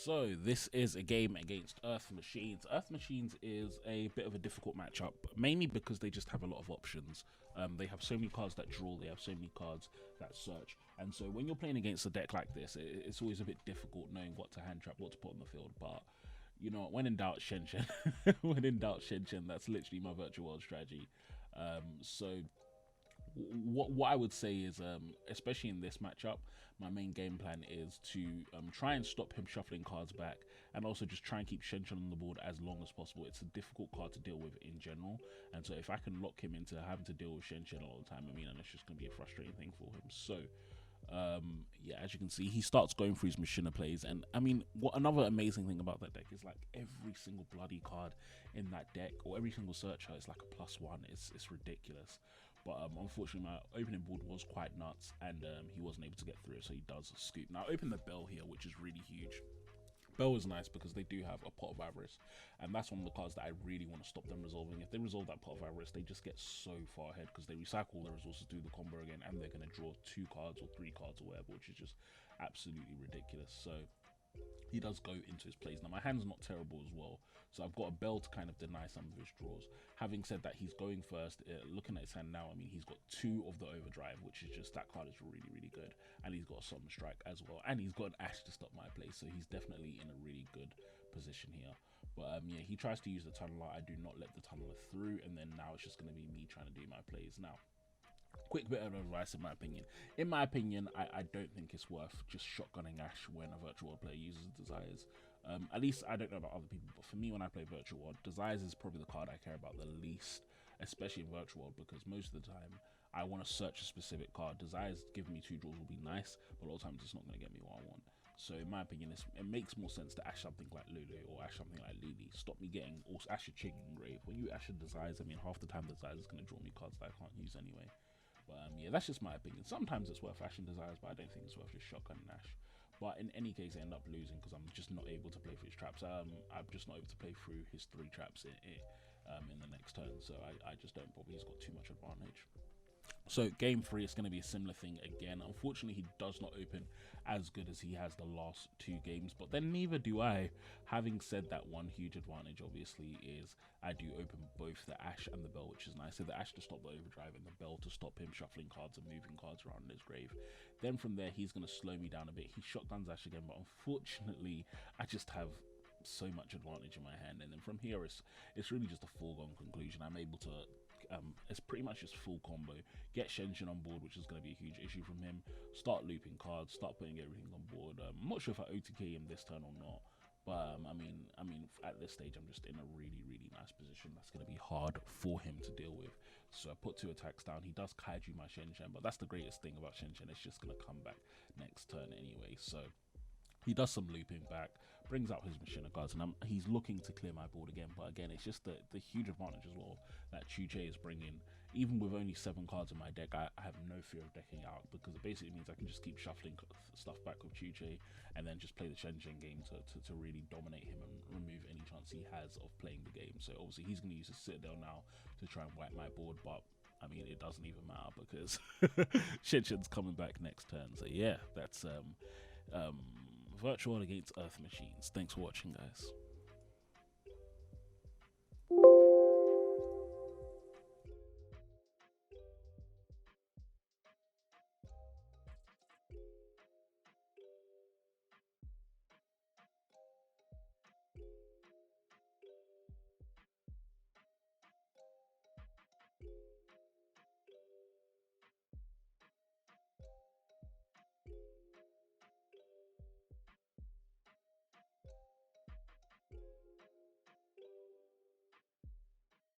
So this is a game against Earth Machines. Earth Machines is a bit of a difficult matchup, mainly because they just have a lot of options. They have so many cards that draw, they have so many cards that search, and so when you're playing against a deck like this, it's always a bit difficult knowing what to hand trap, what to put on the field. But you know, when in doubt, Shen Shen. When in doubt, Shen Shen. That's literally my virtual world strategy. So what I would say is, especially in this matchup, my main game plan is to try and stop him shuffling cards back, and also just try and keep Shen Shen on the board as long as possible. It's a difficult card to deal with in general, and so if I can lock him into having to deal with Shen Shen all the time, I mean, and it's just going to be a frustrating thing for him. So yeah, as you can see, he starts going through his Machina plays, and I mean, what another amazing thing about that deck is, like, every single bloody card in that deck, or every single searcher, is like a +1. It's ridiculous. But unfortunately, my opening board was quite nuts, and he wasn't able to get through it, so he does scoop. Now, I open the Bell here, which is really huge. Bell is nice because they do have a Pot of Avarice, and that's one of the cards that I really want to stop them resolving. If they resolve that Pot of Avarice, they just get so far ahead because they recycle all their resources, do the combo again, and they're going to draw 2 cards or 3 cards or whatever, which is just absolutely ridiculous. So he does go into his plays. Now, my hand's not terrible as well, so I've got a Bell to kind of deny some of his draws. Having said that, he's going first. Looking at his hand now, I mean, he's got 2 of the Overdrive, which is just, that card is really, really good. And he's got a Summon Strike as well. And he's got an Ash to stop my play, so he's definitely in a really good position here. But yeah, he tries to use the Tunneler. I do not let the Tunneler through, and then now it's just going to be me trying to do my plays. Now, quick bit of advice in my opinion. I don't think it's worth just shotgunning Ash when a virtual world player uses Desires. At least I don't know about other people, but for me, when I play virtual world, Desires is probably the card I care about the least, especially in virtual world, because most of the time I want to search a specific card. Desires giving me 2 draws will be nice, but a lot of times it's not going to get me what I want. So in my opinion, it makes more sense to Ash something like Lulu or Ash something like Lily. Stop me getting also Ash a Chicken Grave. When you Ash a Desires, I mean, half the time Desires is going to draw me cards that I can't use anyway. But yeah, that's just my opinion. Sometimes it's worth Ashing Desires, but I don't think it's worth just shotgun Ash. But in any case, I end up losing because I'm just not able to play through his traps. I'm just not able to play through his 3 traps in the next turn, so I just don't bother. He's got too much advantage. So game 3 is going to be a similar thing again. Unfortunately, he does not open as good as he has the last 2 games, but then neither do I. Having said that, one huge advantage obviously is I do open both the Ash and the Bell, which is nice. So the Ash to stop the Overdrive and the Bell to stop him shuffling cards and moving cards around in his grave. Then from there, he's going to slow me down a bit. He shotguns Ash again, but unfortunately, I just have so much advantage in my hand, and then from here it's really just a foregone conclusion. I'm able to it's pretty much just full combo, get Shen Shen on board, which is going to be a huge issue from him, start looping cards, start putting everything on board. I'm not sure if I OTK him this turn or not, but I mean at this stage I'm just in a really, really nice position that's going to be hard for him to deal with. So I put 2 attacks down. He does kaiju my Shen Shen, but that's the greatest thing about Shen Shen, it's just going to come back next turn anyway. So he does some looping back, brings out his Machina cards, and he's looking to clear my board again. But again, it's just the huge advantage as well that Chuche is bringing. Even with only 7 cards in my deck, I have no fear of decking out, because it basically means I can just keep shuffling stuff back with Chuche and then just play the Shen Shen game to really dominate him and remove any chance he has of playing the game. So obviously he's going to use his Citadel now to try and wipe my board, but I mean, it doesn't even matter because Shen Shen's coming back next turn. So yeah, that's virtual against Earth Machines. Thanks for watching, guys.